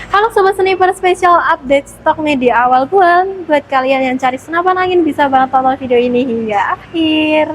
Halo Sobat Sniper, special update stok nih di awal bulan. Buat kalian yang cari senapan angin bisa banget tonton video ini hingga akhir.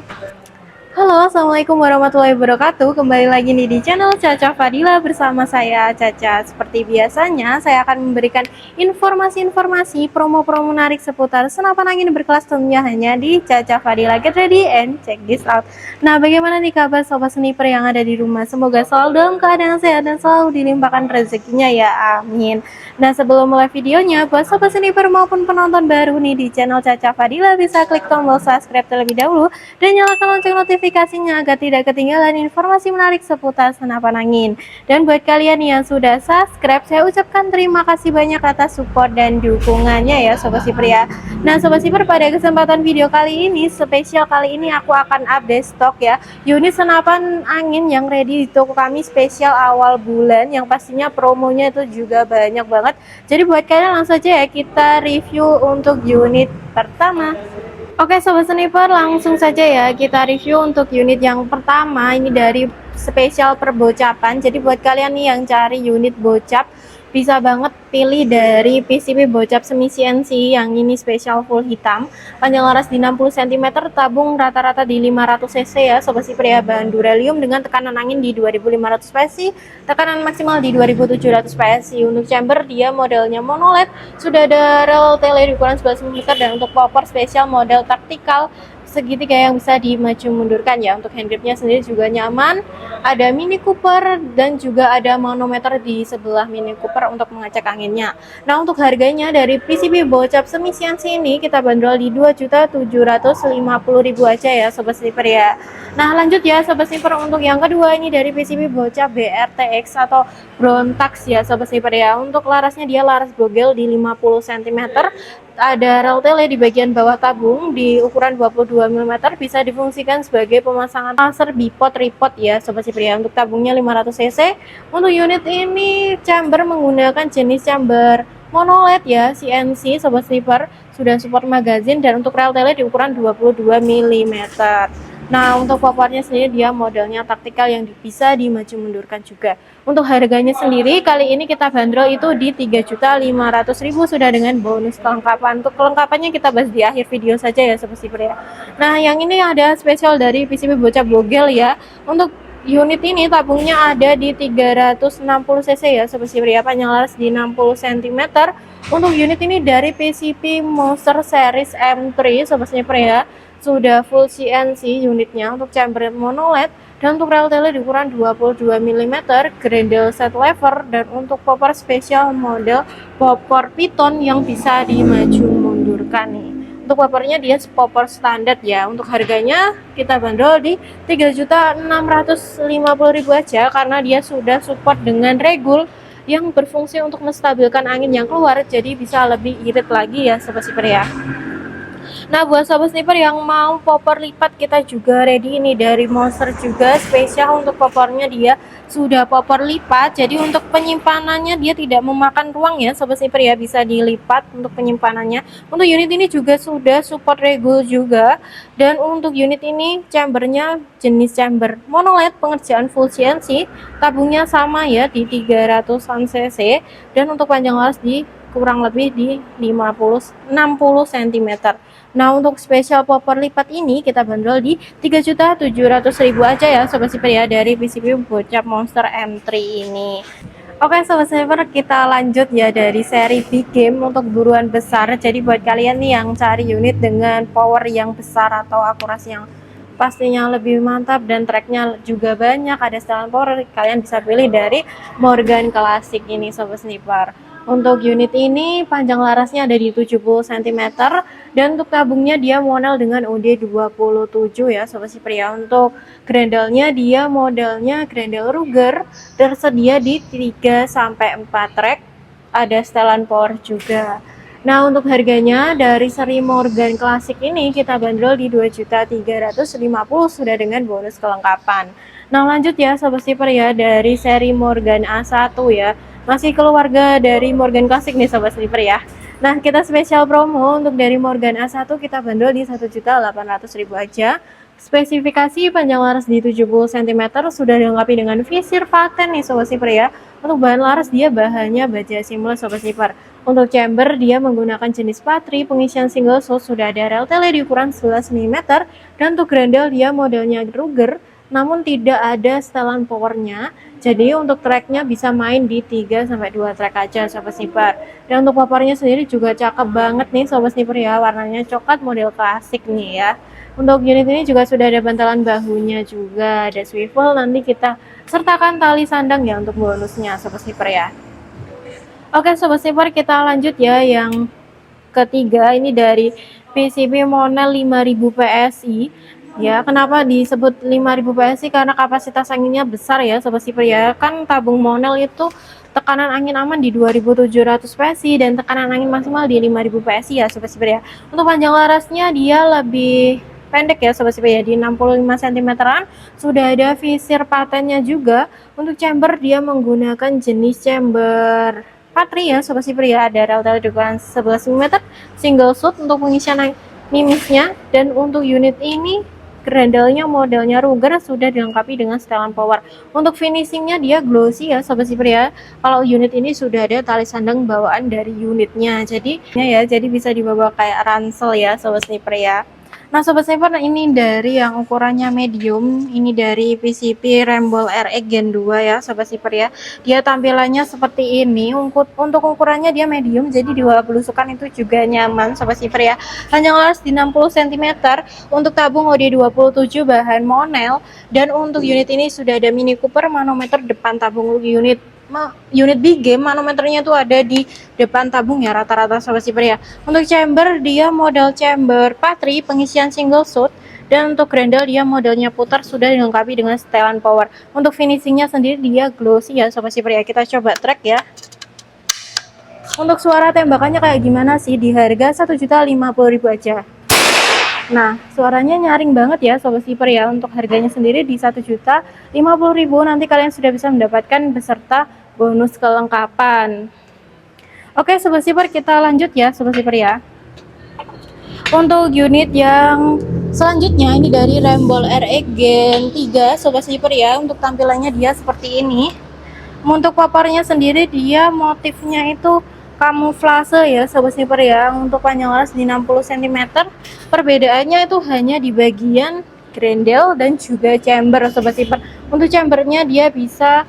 Halo, assalamualaikum warahmatullahi wabarakatuh. Kembali lagi nih di channel Caca Fadila bersama saya Caca. Seperti biasanya, saya akan memberikan informasi-informasi promo-promo menarik seputar senapan angin berkelas tentunya hanya di Caca Fadila. Get ready and check this out. Nah, bagaimana nih kabar sobat sniper yang ada di rumah? Semoga selalu dalam keadaan sehat dan selalu dilimpahkan rezekinya ya. Amin. Nah, sebelum mulai videonya, buat sobat sniper maupun penonton baru nih di channel Caca Fadila bisa klik tombol subscribe terlebih dahulu dan nyalakan lonceng notifikasinya agar tidak ketinggalan informasi menarik seputar senapan angin. Dan buat kalian yang sudah subscribe, saya ucapkan terima kasih banyak atas support dan dukungannya ya Sobat Sniper ya. Nah Sobat Sniper, pada kesempatan video kali ini, spesial kali ini aku akan update stok ya unit senapan angin yang ready di toko kami spesial awal bulan, yang pastinya promonya itu juga banyak banget. Jadi buat kalian langsung aja ya kita review untuk unit pertama. Oke Sobat Sniper, langsung saja ya kita review untuk unit yang pertama. Ini dari spesial perbocapan. Jadi buat kalian nih yang cari unit bocap, bisa banget pilih dari PCB bocap semi CNC yang ini spesial full hitam, panjang laras di 60 cm, tabung rata-rata di 500 cc ya Sobat Sniper ya. Bahan duralium dengan tekanan angin di 2500 PSI, tekanan maksimal di 2700 PSI. Untuk chamber dia modelnya monoled, sudah ada rel tele ukuran 11 mm, dan untuk popor spesial model taktikal segitiga yang bisa dimaju mundurkan ya. Untuk hand gripnya sendiri juga nyaman, ada Mini Cooper dan juga ada manometer di sebelah Mini Cooper untuk mengecek anginnya. Nah untuk harganya dari PCB bocap semi CNC ini kita bandrol di 2.750.000 aja ya Sobat Sniper ya. Nah lanjut ya Sobat Sniper, untuk yang kedua ini dari PCB bocap BRTX atau Brontax ya Sobat Sniper ya. Untuk larasnya dia laras bogel di 50 cm, ada rel tele di bagian bawah tabung di ukuran 22 mm, bisa difungsikan sebagai pemasangan laser bipod tripod ya Sobat Sniper ya. Untuk tabungnya 500 cc. Untuk unit ini chamber menggunakan jenis chamber monoled ya CNC Sobat Sniper, sudah support magazine, dan untuk rel tele di ukuran 22 mm. Nah untuk popornya sendiri dia modelnya taktikal yang bisa dimaju mundurkan juga. Untuk harganya sendiri kali ini kita bandrol itu di 3.500.000 sudah dengan bonus kelengkapan. Untuk kelengkapannya kita bahas di akhir video saja ya Sobat Sniper ya. Nah yang ini ada spesial dari PCB bocap bogel ya. Untuk unit ini tabungnya ada di 360 cc ya Sobat Sniper ya, panjang laras di 60 cm. Untuk unit ini dari PCB Monster Series M3 Sobat Sniper ya, sudah full CNC unitnya. Untuk chamber monoled, dan untuk rel tele di ukuran 22 mm, grendel set lever, dan untuk popor spesial model popor piton yang bisa dimaju mundurkan nih. Untuk popornya dia popor standar ya. Untuk harganya kita bandrol di 3.650.000 aja karena dia sudah support dengan regul yang berfungsi untuk menstabilkan angin yang keluar, jadi bisa lebih irit lagi ya Sobat Sniper ya. Nah buat Sobat Sniper yang mau popor lipat, kita juga ready ini dari Monster juga spesial. Untuk popornya dia sudah popor lipat, jadi untuk penyimpanannya dia tidak memakan ruang ya Sobat Sniper ya, bisa dilipat untuk penyimpanannya. Untuk unit ini juga sudah support regul juga, dan untuk unit ini chambernya jenis chamber monoled, pengerjaan full CNC, tabungnya sama ya di 300-an cc, dan untuk panjang laras di kurang lebih di 60 cm. Nah untuk spesial popor lipat ini kita bandrol di 3.700.000 aja ya Sobat Sniper ya, dari PCB bocap Monster M3 ini. Oke Sobat Sniper, kita lanjut ya dari seri big game untuk buruan besar. Jadi buat kalian nih yang cari unit dengan power yang besar atau akurasi yang pastinya lebih mantap dan tracknya juga banyak, ada setelan power, kalian bisa pilih dari Morgan Classic ini Sobat Sniper. Untuk unit ini panjang larasnya ada di 70 cm, dan untuk tabungnya dia model dengan OD27 ya Sobat Sniper ya. Untuk grendelnya dia modelnya grendel Ruger, tersedia di 3-4 track, ada setelan power juga. Nah untuk harganya dari seri Morgan Classic ini kita bandrol di 2.350.000 sudah dengan bonus kelengkapan. Nah lanjut ya Sobat Sniper ya, dari seri Morgan A1 ya, masih keluarga dari Morgan Classic nih Sobat Sniper ya. Nah kita spesial promo untuk dari Morgan A1 kita bandrol di 1.800.000 aja. Spesifikasi panjang laras di 70 cm, sudah dilengkapi dengan visir paten nih Sobat Sniper ya. Untuk bahan laras dia bahannya baja seamless sobat sniper. Untuk chamber dia menggunakan jenis patri, pengisian single shot sudah ada rel tele di ukuran 11 mm, dan untuk grendel dia modelnya Ruger, namun tidak ada setelan powernya. Jadi untuk tracknya bisa main di 3-2 track aja sobat sniper. Dan untuk paparnya sendiri juga cakep banget nih sobat sniper ya, warnanya coklat model klasik nih ya. Untuk unit ini juga sudah ada bantalan bahunya juga, ada swivel, nanti kita sertakan tali sandang ya untuk bonusnya sobat sniper ya. Oke sobat sniper, kita lanjut ya yang ketiga, ini dari PCB Monel 5000 PSI. Ya, kenapa disebut 5000 PSI? Karena kapasitas anginnya besar ya sobat sniper ya. Kan tabung Monel itu tekanan angin aman di 2700 PSI dan tekanan angin maksimal di 5000 PSI ya sobat sniper ya. Untuk panjang larasnya dia lebih pendek ya sobat sniper ya, di 65 cm-an. Sudah ada visir patennya juga. Untuk chamber dia menggunakan jenis chamber patri ya sobat sniper ya, ada rel tele ukuran 11 mm single shot untuk pengisian mimisnya. Dan untuk unit ini grendelnya modelnya Ruger, sudah dilengkapi dengan setelan power. Untuk finishingnya dia glossy ya sobat sniper ya. Kalau unit ini sudah ada tali sandang bawaan dari unitnya, jadi bisa dibawa kayak ransel ya sobat sniper ya. Nah sobat sniper, ini dari yang ukurannya medium, ini dari PCP Rembol RX Gen 2 ya sobat sniper ya. Dia tampilannya seperti ini. Untuk ukurannya dia medium, jadi di bawah belusukan itu juga nyaman sobat sniper ya. Panjang laras di 60 cm. Untuk tabung OD27 bahan Monel, dan untuk unit ini sudah ada Mini Cooper manometer depan tabung. Unit big game manometernya tuh ada di depan tabung ya rata-rata sobat sniper ya. Untuk chamber dia model chamber patri, pengisian single shot, dan untuk grendel dia modelnya putar, sudah dilengkapi dengan setelan power. Untuk finishingnya sendiri dia glossy ya sobat sniper ya. Kita coba track ya. Untuk suara tembakannya kayak gimana sih, di harga 1.050.000 aja. Nah, suaranya nyaring banget ya sobat sniper ya. Untuk harganya sendiri di 1.050.000, nanti kalian sudah bisa mendapatkan beserta bonus kelengkapan. Oke sobat sniper, kita lanjut ya sobat sniper ya. Untuk unit yang selanjutnya ini dari Rembol RX Gen 3 sobat sniper ya. Untuk tampilannya dia seperti ini. Untuk paparnya sendiri dia motifnya itu kamuflase ya sobat sniper ya. Untuk panjang laras di 60 cm. Perbedaannya itu hanya di bagian grendel dan juga chamber sobat sniper. Untuk chambernya dia bisa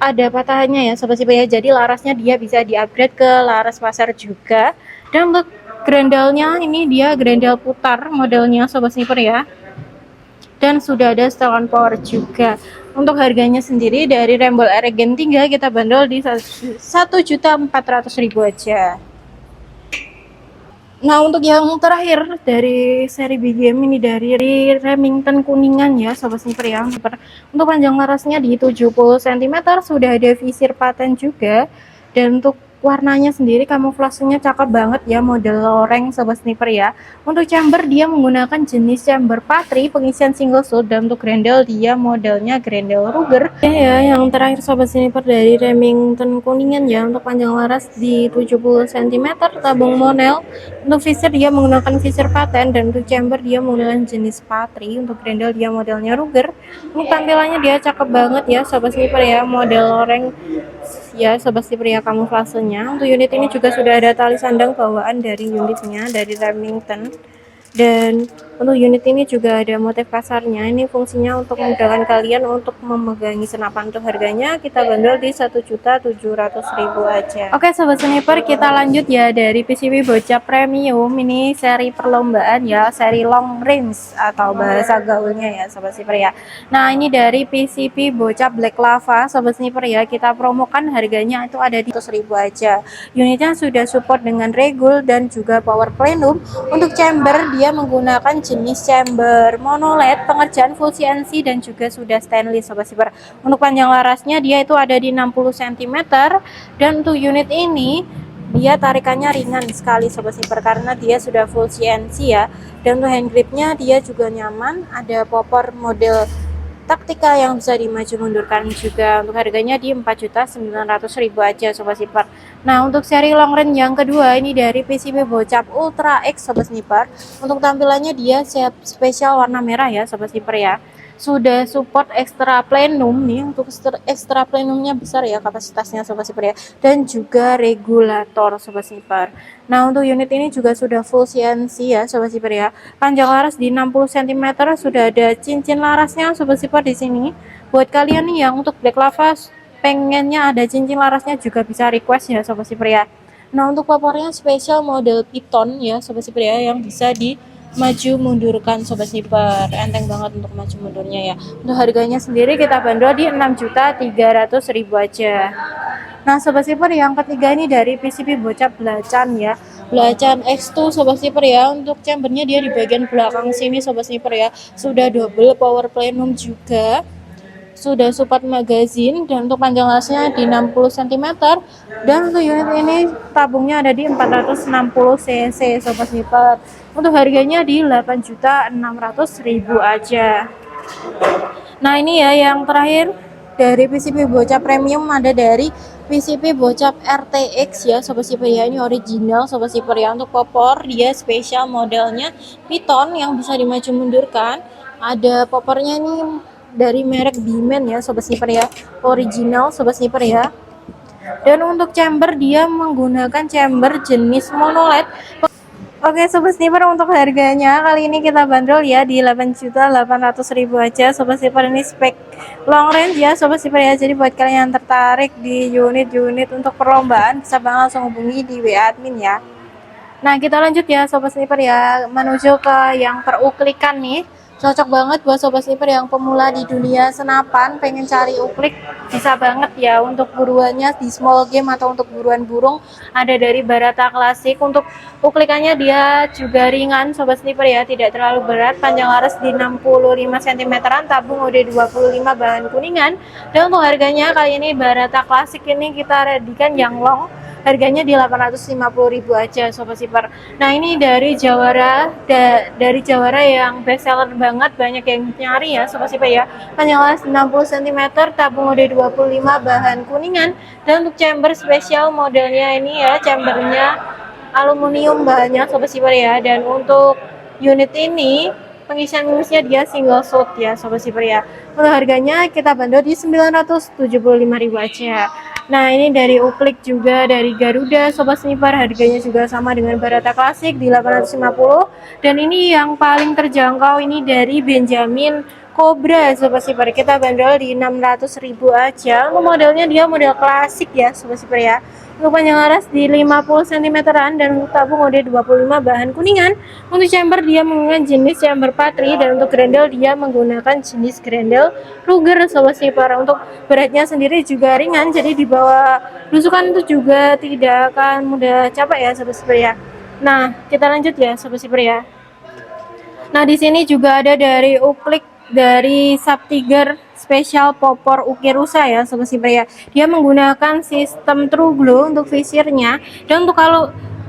ada patahannya ya sobat sniper ya, jadi larasnya dia bisa di-upgrade ke laras pasar juga. Dan untuk grendelnya ini dia grendel putar modelnya sobat sniper ya, dan sudah ada setelan power juga. Untuk harganya sendiri dari Rembol RX Gen 3 kita bandrol di 1.400.000 aja. Nah untuk yang terakhir dari seri big game ini dari Remington Kuningan ya sobat sniper ya. Untuk panjang larasnya di 70 cm, sudah ada visir paten juga. Dan untuk warnanya sendiri kamuflasenya cakep banget ya, model loreng sobat sniper ya. Untuk chamber dia menggunakan jenis chamber patri, pengisian single shot, dan untuk grendel dia modelnya grendel Ruger ya. Yang terakhir sobat sniper dari Remington Kuningan ya, untuk panjang laras di 70 cm, tabung Monel. Untuk visir dia menggunakan visir paten, dan untuk chamber dia menggunakan jenis patri. Untuk grendel dia modelnya Ruger. Untuk tampilannya dia cakep banget ya sobat sniper ya, model loreng ya sobat sniper ya kamuflasenya. Untuk unit ini juga sudah ada tali sandang bawaan dari unitnya dari Remington. Dan untuk unit ini juga ada motif kasarnya. Ini fungsinya untuk memudahkan kalian untuk memegangi senapan. Untuk harganya kita bandrol di 1.700.000 aja. Oke sobat sniper, kita lanjut ya dari PCB Bocap Premium. Ini seri perlombaan ya, seri long range atau bahasa gaulnya ya sobat sniper ya. Nah ini dari PCB Bocap Black Lava sobat sniper ya, kita promokan harganya itu ada di 100.000 aja. Unitnya sudah support dengan regul dan juga power plenum. Untuk chamber dia menggunakan jenis chamber monoled, pengerjaan full CNC, dan juga sudah stainless sobat sniper. Untuk panjang larasnya dia itu ada di 60 cm, dan untuk unit ini dia tarikannya ringan sekali sobat sniper karena dia sudah full CNC ya. Dan untuk hand gripnya dia juga nyaman, ada popor model taktika yang bisa dimaju mundurkan juga. Untuk harganya di 4.900.000 aja sobat sniper. Nah untuk seri long range yang kedua ini dari PCB Bocap Ultra X sobat sniper. Untuk tampilannya dia spesial warna merah ya sobat sniper ya. sudah support extra plenum nih, untuk extra plenumnya besar ya kapasitasnya sobat sniper ya, dan juga regulator sobat sniper. Nah untuk unit ini juga sudah full CNC ya sobat sniper ya, panjang laras di 60 cm, sudah ada cincin larasnya sobat sniper di sini. Buat kalian nih yang untuk Black Lava pengennya ada cincin larasnya juga bisa request ya sobat sniper ya. Nah untuk popornya spesial model piton ya sobat sniper ya, yang bisa di maju mundurkan sobat sniper, enteng banget untuk maju mundurnya ya. Untuk harganya sendiri kita bandrol di 6.300.000 aja. Nah sobat sniper yang ketiga ini dari PCB Bocap Blacan ya, Blacan X2 sobat sniper ya. Untuk chambernya dia di bagian belakang sini sobat sniper ya, sudah double power plenum juga, sudah support magazine, dan untuk panjang lasnya di 60 cm, dan untuk unit ini tabungnya ada di 460 cc sobat sniper. Untuk harganya di 8.600.000 aja. Nah ini ya yang terakhir dari PCB Bocap Premium, ada dari PCB Bocap RTX ya sobat sniper ya, ini original sobat sniper ya. Untuk popor dia spesial modelnya piton yang bisa dimaju mundurkan, ada popornya nih dari merek Bimen ya sobat sniper ya, original sobat sniper ya. Dan untuk chamber dia menggunakan chamber jenis monoled. Oke sobat sniper, untuk harganya kali ini kita bandrol ya di 8.800.000 aja sobat sniper. Ini spek long range ya sobat sniper ya, jadi buat kalian yang tertarik di unit-unit untuk perlombaan bisa banget langsung hubungi di WA admin ya. Nah kita lanjut ya sobat sniper ya, menuju ke yang teruklikan nih. Cocok banget buat sobat sniper yang pemula di dunia senapan, pengen cari uklik bisa banget ya. Untuk buruannya di small game atau untuk buruan burung ada dari Barata Klasik. Untuk uklikannya dia juga ringan sobat sniper ya, tidak terlalu berat, panjang laras di 65 cm, tabung OD25 bahan kuningan. Dan untuk harganya kali ini Barata Klasik ini kita readykan yang long, harganya di 850.000 aja sobat sniper. Nah ini dari Jawara, dari Jawara yang best seller banget, banyak yang nyari ya sobat sniper ya. Panjang laras 60 cm, tabung OD25 bahan kuningan, dan untuk chamber spesial modelnya ini ya, chambernya aluminium bahannya sobat sniper ya. Dan untuk unit ini pengisian minusnya dia single shot ya sobat sniper ya. Untuk harganya kita bandrol di 975.000 aja. Nah ini dari uklik juga dari Garuda sobat sniper, harganya juga sama dengan Barata Klasik di 850. Dan ini yang paling terjangkau ini dari Benjamin Cobra sobat sniper, kita bandrol di 600.000 aja. Untuk modelnya dia model klasik ya sobat sniper ya. Untuk panjang laras di 50 cm, dan untuk tabung OD25 bahan kuningan. Untuk chamber dia menggunakan jenis chamber Patri, dan untuk grendel dia menggunakan jenis grendel Ruger sobat sniper. Untuk beratnya sendiri juga ringan, jadi dibawa lusukan itu juga tidak akan mudah capek ya sobat sniper ya. Nah kita lanjut ya sobat sniper ya. Nah di sini juga ada dari uklik dari Subtiger spesial popor Ukirusa ya sobat sniper ya. Dia menggunakan sistem True Glow untuk visirnya, dan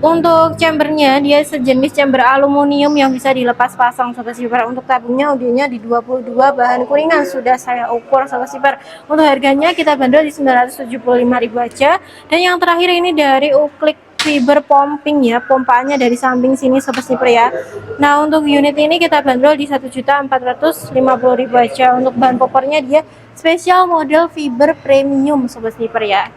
untuk chambernya dia sejenis chamber aluminium yang bisa dilepas pasang sobat sniper. Untuk tabungnya audionya di 22 bahan kuningan, sudah saya ukur sobat sniper. Untuk harganya kita bandrol di 975.000 aja. Dan yang terakhir ini dari uklik fiber pumping ya, pompanya dari samping sini sobat sniper ya. Nah untuk unit ini kita bandrol di 1.450.000 aja. Untuk bahan popornya dia spesial model fiber premium sobat sniper ya.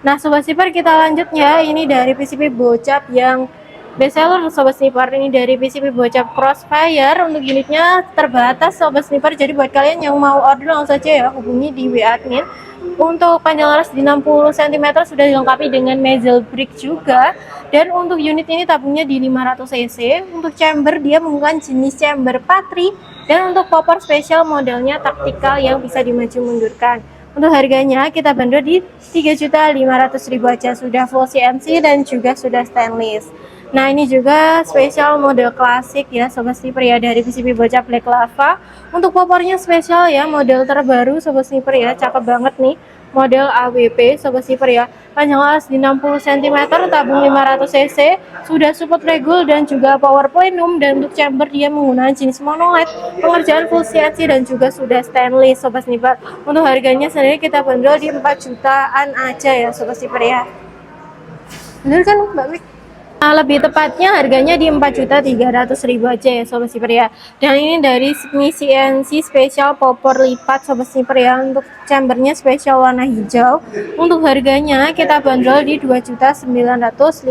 Nah sobat sniper kita lanjutnya, ini dari PCB Bocap yang best seller sobat sniper, ini dari PCB Bocap Crossfire. Untuk unitnya terbatas sobat sniper, jadi buat kalian yang mau order langsung saja ya hubungi di WA admin. Untuk panjang laras di 60 cm, sudah dilengkapi dengan muzzle brake juga. Dan untuk unit ini tabungnya di 500 cc. Untuk chamber dia menggunakan jenis chamber Patri, dan untuk popor spesial modelnya taktikal yang bisa dimaju mundurkan. Untuk harganya kita bandrol di 3.500.000 aja, sudah full CNC dan juga sudah stainless. Nah ini juga spesial model klasik ya sobat sniper ya, dari PCB Bocap Black Lava. Untuk popornya spesial ya, model terbaru sobat sniper ya, cakep banget nih, model AWP sobat sniper ya. Panjang laras di 60 cm, tabung 500 cc, sudah support regul dan juga power plenum. Dan untuk chamber dia menggunakan jenis monoled, pengerjaan full CNC dan juga sudah stainless sobat sniper. Untuk harganya sendiri kita bandrol di 4 jutaan aja ya sobat sniper ya. Bener kan Mbak Wik? Nah, lebih tepatnya harganya di 4.300.000 aja ya Sobat Sniper ya. Dan ini dari Mi CNC spesial popor lipat Sobat Sniper ya. Untuk chambernya spesial warna hijau. Untuk harganya kita bandrol di 2.950.000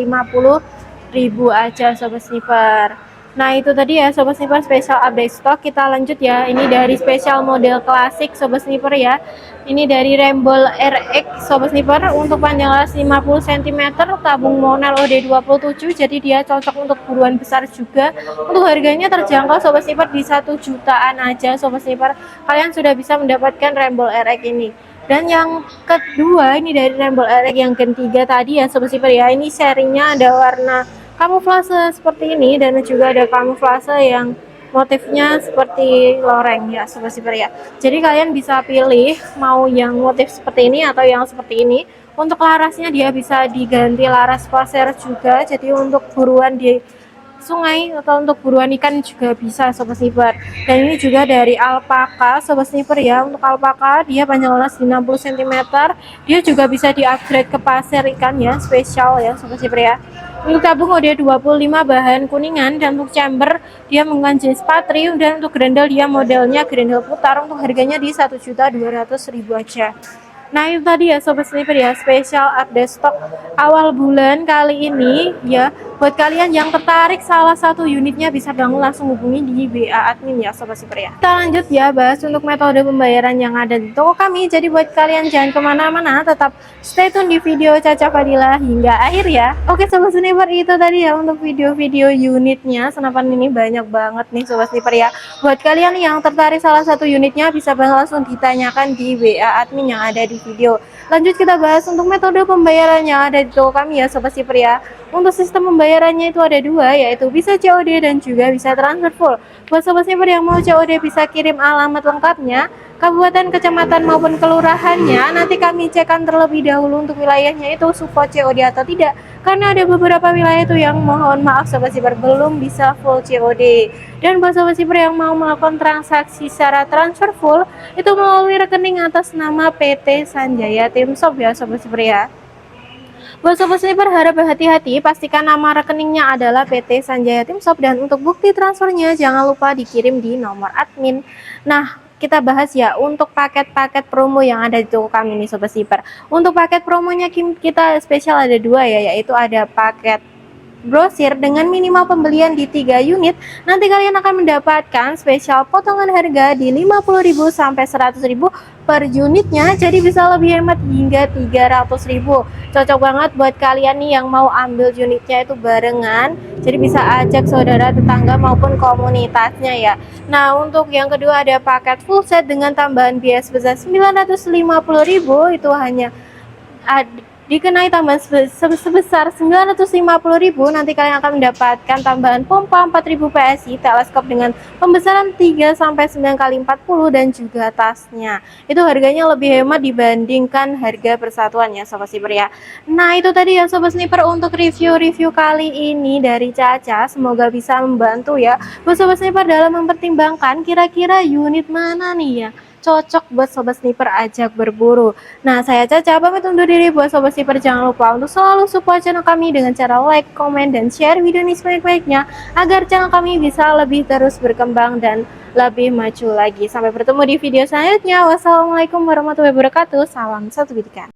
aja Sobat Sniper. Nah itu tadi ya Sobat Sniper spesial update stok. Kita lanjut ya, ini dari spesial model klasik Sobat Sniper ya. Ini dari Ramble RX Sobat Sniper, untuk panjang las 50 cm, tabung monel OD27, jadi dia cocok untuk buruan besar juga. Untuk harganya terjangkau Sobat Sniper di 1 jutaan aja Sobat Sniper. Kalian sudah bisa mendapatkan Ramble RX ini. Dan yang kedua ini dari Ramble RX yang ketiga tadi ya Sobat Sniper ya. Ini serinya ada warna kamuflase seperti ini, dan juga ada kamuflase yang motifnya seperti loreng ya Sobat Sniper ya. Jadi kalian bisa pilih mau yang motif seperti ini atau yang seperti ini. Untuk larasnya dia bisa diganti laras pasir juga, jadi untuk buruan di sungai atau untuk buruan ikan juga bisa Sobat Sniper. Dan ini juga dari alpaka Sobat Sniper ya. Untuk alpaka dia panjang las 60 cm, dia juga bisa di-upgrade ke pasir ikan ya, spesial ya Sobat Sniper ya. Untuk tabung OD25 bahan kuningan, dan untuk chamber dia menggunakan jenis Patrium, dan untuk grendel dia modelnya grendel putar. Untuk harganya di 1.200.000 aja. Nah itu tadi ya Sobat Sniper ya, spesial update stok awal bulan kali ini ya. Buat kalian yang tertarik salah satu unitnya bisa langsung hubungi di WA admin ya Sobat Sniper ya. Kita lanjut ya, bahas untuk metode pembayaran yang ada di toko kami. Jadi buat kalian jangan kemana-mana, tetap stay tune di video Caca Fadila hingga akhir ya. Oke Sobat Sniper, itu tadi ya untuk video-video unitnya. Senapan ini banyak banget nih Sobat Sniper ya. Buat kalian yang tertarik salah satu unitnya bisa langsung ditanyakan di WA admin yang ada di video. Lanjut kita bahas untuk metode pembayaran yang ada di toko kami ya Sobat Sniper ya. Untuk sistem pembayarannya itu ada dua, yaitu bisa COD dan juga bisa transfer full. Buat Sobat Sniper yang mau COD bisa kirim alamat lengkapnya, kabupaten, kecamatan maupun kelurahannya. Nanti kami cekkan terlebih dahulu untuk wilayahnya itu support COD atau tidak. Karena ada beberapa wilayah itu yang mohon maaf Sobat Sniper belum bisa full COD. Dan buat Sobat Sniper yang mau melakukan transaksi secara transfer full itu melalui rekening atas nama PT Sanjaya Timshop ya Sobat Sniper ya. Buat Sobat Sniper harap hati-hati, pastikan nama rekeningnya adalah PT Sanjaya Timshop, dan untuk bukti transfernya jangan lupa dikirim di nomor admin. Nah, kita bahas ya untuk paket-paket promo yang ada di toko kami nih Sobat Sniper. Untuk paket promonya kita spesial ada dua ya, yaitu ada paket brosir dengan minimal pembelian di 3 unit. Nanti kalian akan mendapatkan spesial potongan harga di 50.000 sampai 100.000 per unitnya, jadi bisa lebih hemat hingga 300.000. Cocok banget buat kalian nih yang mau ambil unitnya itu barengan, jadi bisa ajak saudara, tetangga maupun komunitasnya ya. Nah untuk yang kedua ada paket full set dengan tambahan biaya sebesar 950.000, itu hanya dikenai tambahan sebesar 950.000. Nanti kalian akan mendapatkan tambahan pompa 4.000 PSI, teleskop dengan pembesaran 3 sampai 9 kali 40, dan juga tasnya. Itu harganya lebih hemat dibandingkan harga persatuan ya Sobat Sniper ya. Nah itu tadi ya Sobat Sniper untuk review kali ini dari Caca. Semoga bisa membantu ya buat Sobat Sniper dalam mempertimbangkan kira-kira unit mana nih ya cocok buat Sobat Sniper ajak berburu. Nah saya Caca pamit undur diri. Buat Sobat Sniper jangan lupa untuk selalu support channel kami dengan cara like, komen, dan share video ini sebanyak-banyaknya agar channel kami bisa lebih terus berkembang dan lebih maju lagi. Sampai bertemu di video selanjutnya. Wassalamualaikum warahmatullahi wabarakatuh. Salam satu pendidikan.